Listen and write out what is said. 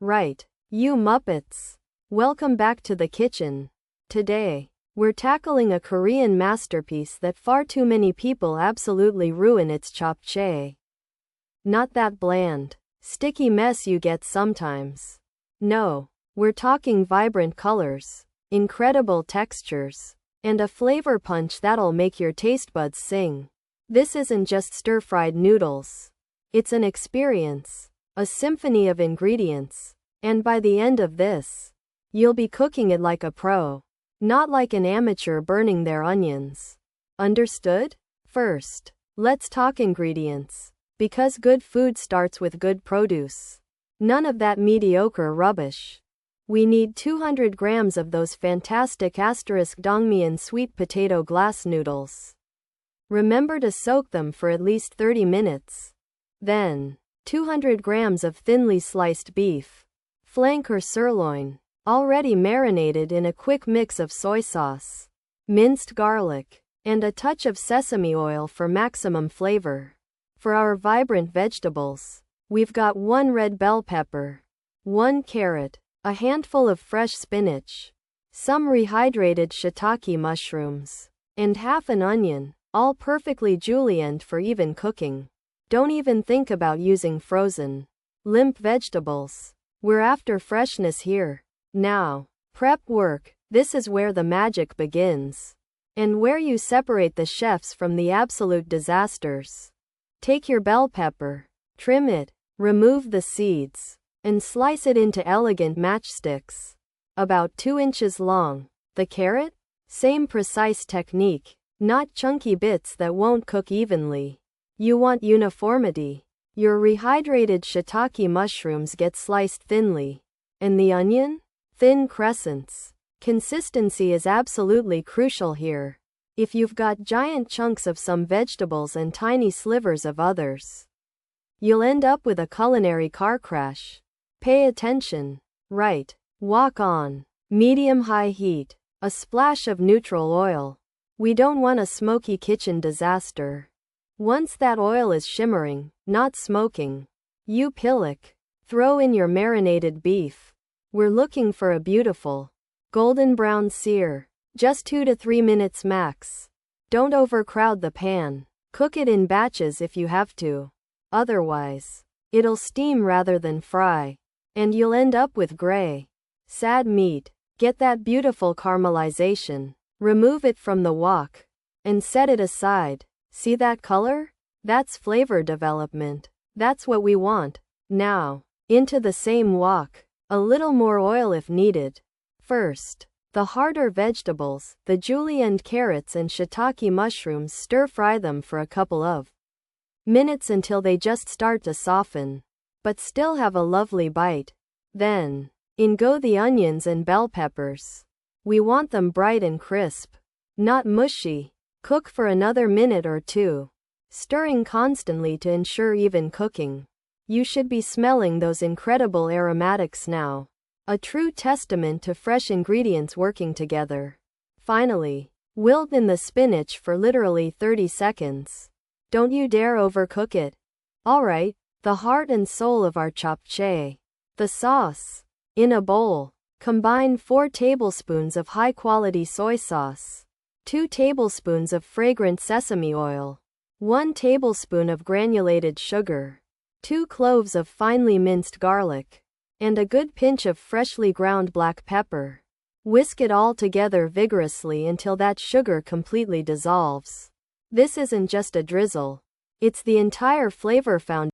Right, you muppets. Welcome back to the kitchen. Today, we're tackling a Korean masterpiece that far too many people absolutely ruin. It's japchae. Not that bland, sticky mess you get sometimes. No, we're talking vibrant colors, incredible textures, and a flavor punch that'll make your taste buds sing. This isn't just stir-fried noodles. It's an experience, a symphony of ingredients, and by the end of this, you'll be cooking it like a pro, not like an amateur burning their onions. Understood? First, let's talk ingredients, because good food starts with good produce. None of that mediocre rubbish. We need 200 grams of those fantastic dangmyeon sweet potato glass noodles. Remember to soak them for at least 30 minutes. Then, 200 grams of thinly sliced beef, flank or sirloin, already marinated in a quick mix of soy sauce, minced garlic, and a touch of sesame oil for maximum flavor. For our vibrant vegetables, we've got 1 red bell pepper, 1 carrot, a handful of fresh spinach, some rehydrated shiitake mushrooms, and half an onion, all perfectly julienned for even cooking. Don't even think about using frozen, limp vegetables. We're after freshness here. Now, prep work. This is where the magic begins. And where you separate the chefs from the absolute disasters. Take your bell pepper, trim it, remove the seeds, and slice it into elegant matchsticks, about 2 inches long. The carrot? Same precise technique, not chunky bits that won't cook evenly. You want uniformity. Your rehydrated shiitake mushrooms get sliced thinly. And the onion? Thin crescents. Consistency is absolutely crucial here. If you've got giant chunks of some vegetables and tiny slivers of others, you'll end up with a culinary car crash. Pay attention. Right. Wok on. Medium-high heat. A splash of neutral oil. We don't want a smoky kitchen disaster. Once that oil is shimmering, not smoking, you pillock. Throw in your marinated beef. We're looking for a beautiful, golden brown sear. Just 2 to 3 minutes max. Don't overcrowd the pan. Cook it in batches if you have to. Otherwise, it'll steam rather than fry. And you'll end up with gray, sad meat. Get that beautiful caramelization. Remove it from the wok. And set it aside. See that color? That's flavor development. That's what we want. Now, into the same wok. A little more oil if needed. First, the harder vegetables, the julienned carrots and shiitake mushrooms. Stir-fry them for a couple of minutes until they just start to soften, but still have a lovely bite. Then, in go the onions and bell peppers. We want them bright and crisp, not mushy. Cook for another minute or 2, stirring constantly to ensure even cooking. You should be smelling those incredible aromatics now. A true testament to fresh ingredients working together. Finally, wilt in the spinach for literally 30 seconds. Don't you dare overcook it. Alright, the heart and soul of our japchae. The sauce. In a bowl, combine 4 tablespoons of high-quality soy sauce, 2 tablespoons of fragrant sesame oil, 1 tablespoon of granulated sugar, 2 cloves of finely minced garlic, and a good pinch of freshly ground black pepper. Whisk it all together vigorously until that sugar completely dissolves. This isn't just a drizzle. It's the entire flavor foundation.